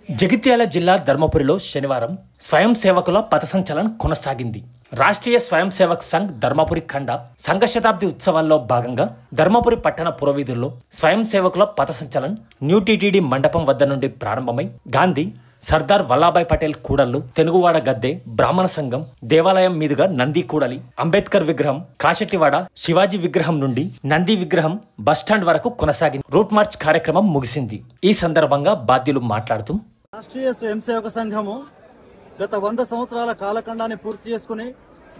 జగిత్యాల జిల్లా ధర్మపురిలో శనివారం స్వయం సేవకుల పథసంచలనం కొనసాగింది. రాష్ట్రీయ స్వయం సేవక్ సంఘ్ ధర్మపురి ఖండ సంఘ శతాబ్ది ఉత్సవాల్లో భాగంగా ధర్మపురి పట్టణ పురవీధుల్లో స్వయం సేవకుల పథసంచలనం న్యూ టీటీడీ మండపం వద్ద నుండి ప్రారంభమై గాంధీ, సర్దార్ వల్లభాయ్ పటేల్ కూడళ్లు, తెనుగువాడ గద్దె, బ్రాహ్మణ సంఘం, దేవాలయం మీదుగా నంది కూడలి, అంబేద్కర్ విగ్రహం, కాశెట్టివాడ, శివాజీ విగ్రహం నుండి నంది విగ్రహం బస్టాండ్ వరకు కొనసాగింది. రూట్ మార్చ్ కార్యక్రమం ముగిసింది. ఈ సందర్భంగా బాధ్యులు మాట్లాడుతూ, రాష్ట్రీయ స్వయం సేవక సంఘము గత 100 సంవత్సరాల కాలఖండాన్ని పూర్తి చేసుకుని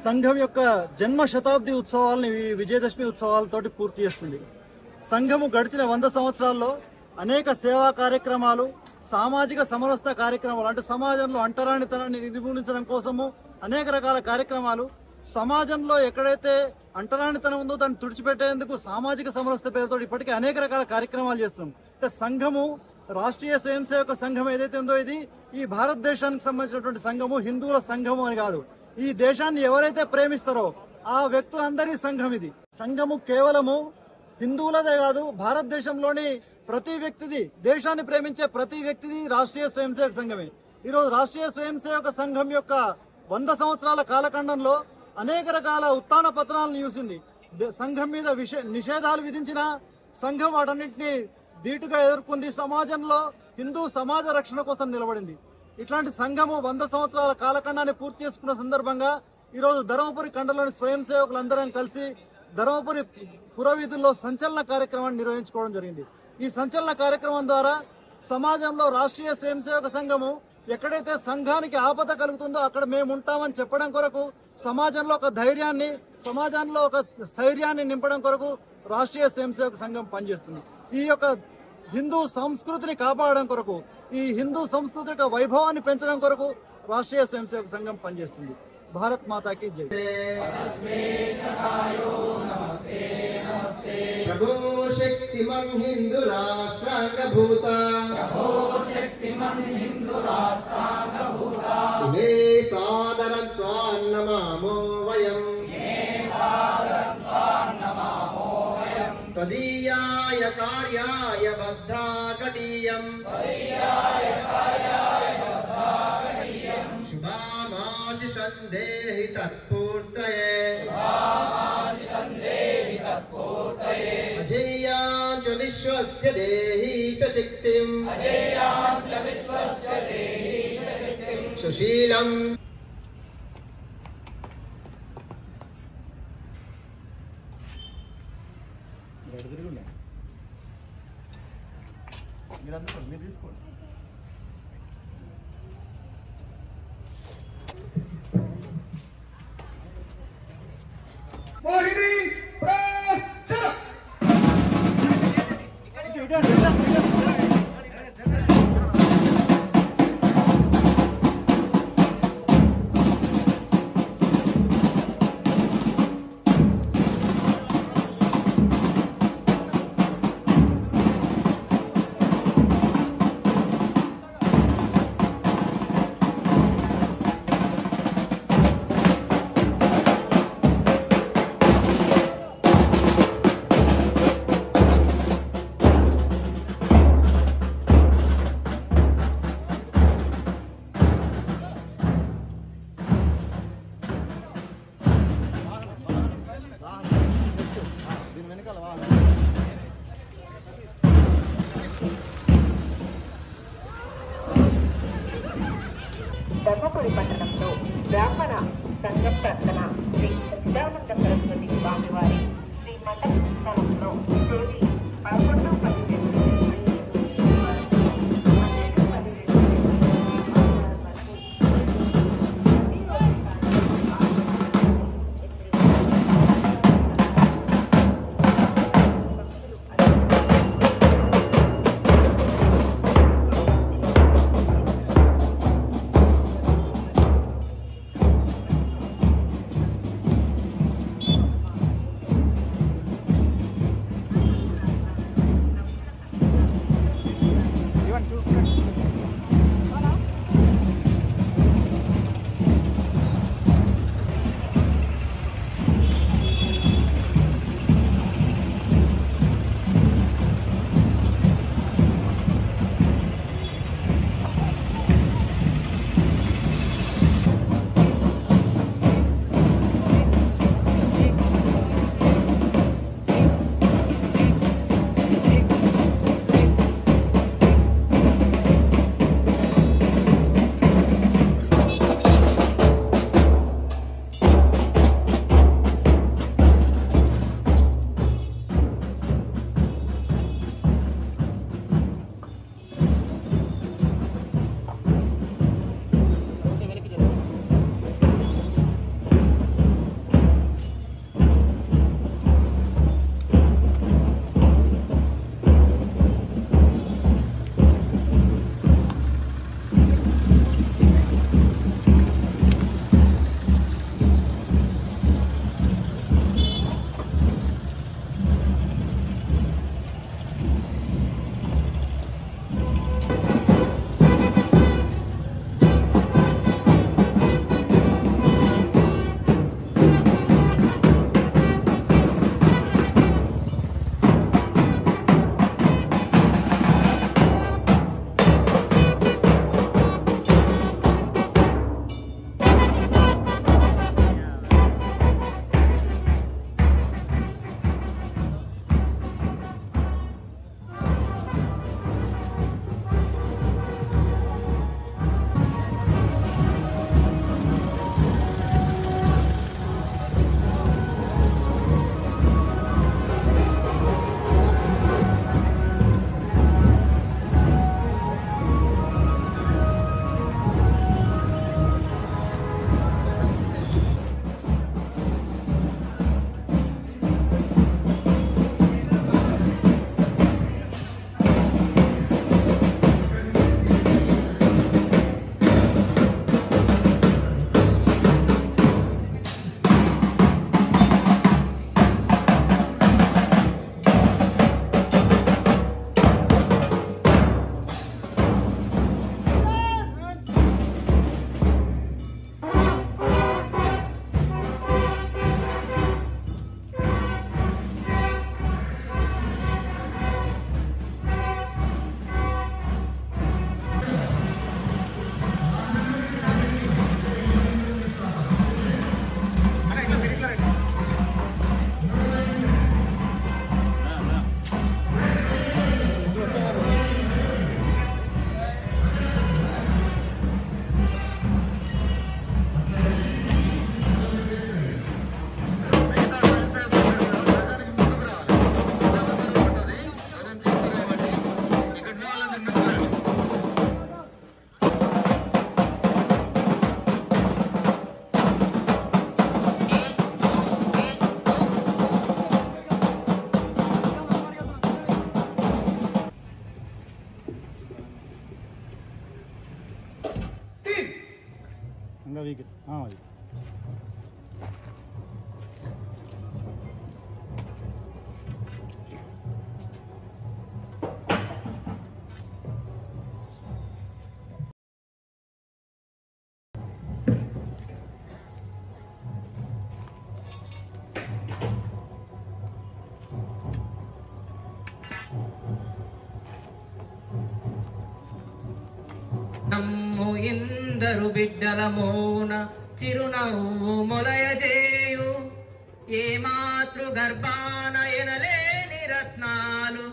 సంఘం యొక్క జన్మ శతాబ్ది ఉత్సవాలని విజయదశమి ఉత్సవాలతోటి పూర్తి చేసుకుంది. సంఘము గడిచిన 100 సంవత్సరాల్లో అనేక సేవా కార్యక్రమాలు, సామాజిక సమరసత కార్యక్రమాలు, అంటే సమాజంలో అంటరానితనాన్ని నిర్మూలించడం కోసము అనేక రకాల కార్యక్రమాలు, సమాజంలో ఎక్కడైతే అంటరానితనం ఉందో దాన్ని తుడిచిపెట్టేందుకు సామాజిక సమరసత పేరుతో ఇప్పటికే అనేక రకాల కార్యక్రమాలు చేస్తున్నాం. అంటే సంఘము, రాష్ట్రీయ స్వయం సేవక సంఘం ఏదైతే ఉందో ఇది ఈ భారతదేశానికి సంబంధించినటువంటి సంఘము, హిందువుల సంఘము అని కాదు. ఈ దేశాన్ని ఎవరైతే ప్రేమిస్తారో ఆ వ్యక్తులందరి సంఘం ఇది. సంఘము కేవలము హిందువులదే కాదు, భారతదేశంలోని ప్రతి వ్యక్తిది, దేశాన్ని ప్రేమించే ప్రతి వ్యక్తిది రాష్ట్రీయ స్వయం సేవక సంఘమే. ఈరోజు రాష్ట్రీయ స్వయం సేవక సంఘం యొక్క 100 సంవత్సరాల కాలఖండంలో అనేక రకాల ఉత్థాన పతనాలను చూసింది. సంఘం మీద నిషేధాలు విధించిన సంఘం వాటన్నింటినీ ధీటుగా ఎదుర్కొంది. సమాజంలో హిందూ సమాజ రక్షణ కోసం నిలబడింది. ఇట్లాంటి సంఘము 100 సంవత్సరాల కాలఖండాన్ని పూర్తి చేసుకున్న సందర్భంగా ఈరోజు ధర్మపురి ఖండంలోని స్వయం సేవకులందరం కలిసి ధర్మపురి పురవీధుల్లో సంచలన కార్యక్రమాన్ని నిర్వహించుకోవడం జరిగింది. ఈ సంచలన కార్యక్రమం ద్వారా సమాజంలో రాష్ట్రీయ స్వయం సేవక సంఘము ఎక్కడైతే సంఘానికి ఆపద కలుగుతుందో అక్కడ మేము ఉంటామని చెప్పడం కొరకు, సమాజంలో ఒక ధైర్యాన్ని, సమాజంలో ఒక స్థైర్యాన్ని నింపడం కొరకు రాష్ట్రీయ స్వయం సేవక సంఘం పనిచేస్తుంది. ఈ యొక్క హిందూ సంస్కృతిని కాపాడడం కొరకు, ఈ హిందూ సంస్కృతి యొక్క వైభవాన్ని పెంచడం కొరకు రాష్ట్రీయ స్వయం సేవక సంఘం పనిచేస్తుంది. భారత్ మాతాకి జై. ప్రభో శక్తిమన్ హిందూ రాష్ట్రాంగభూత, మే సాదరత్వాన్ నమామో వయం, తదీయాయ కార్యాయ బద్ధాకటీయం, శుభామాశిషం దేహి తత్పూర్తయే, అజేయాం చ విశ్వస్య దేహి చ శక్తిం, సుశీలం. మీరు తీసుకోండి. ధర్మపురి పట్టణంలో బ్రాహ్మణ సంఘ ప్రకటన శ్రీ సచ్చిదానంద సరస్వతి స్వామివారి శ్రీ మఠ స్థలంలో తేదీ 11/12/2022 ఇంకా వీక్ అది ఇందరు బిడ్డల మోన చిరునవ్వు మొలయజేయు ఏ మాతృ గర్భాన ఎనలేని రత్నాలు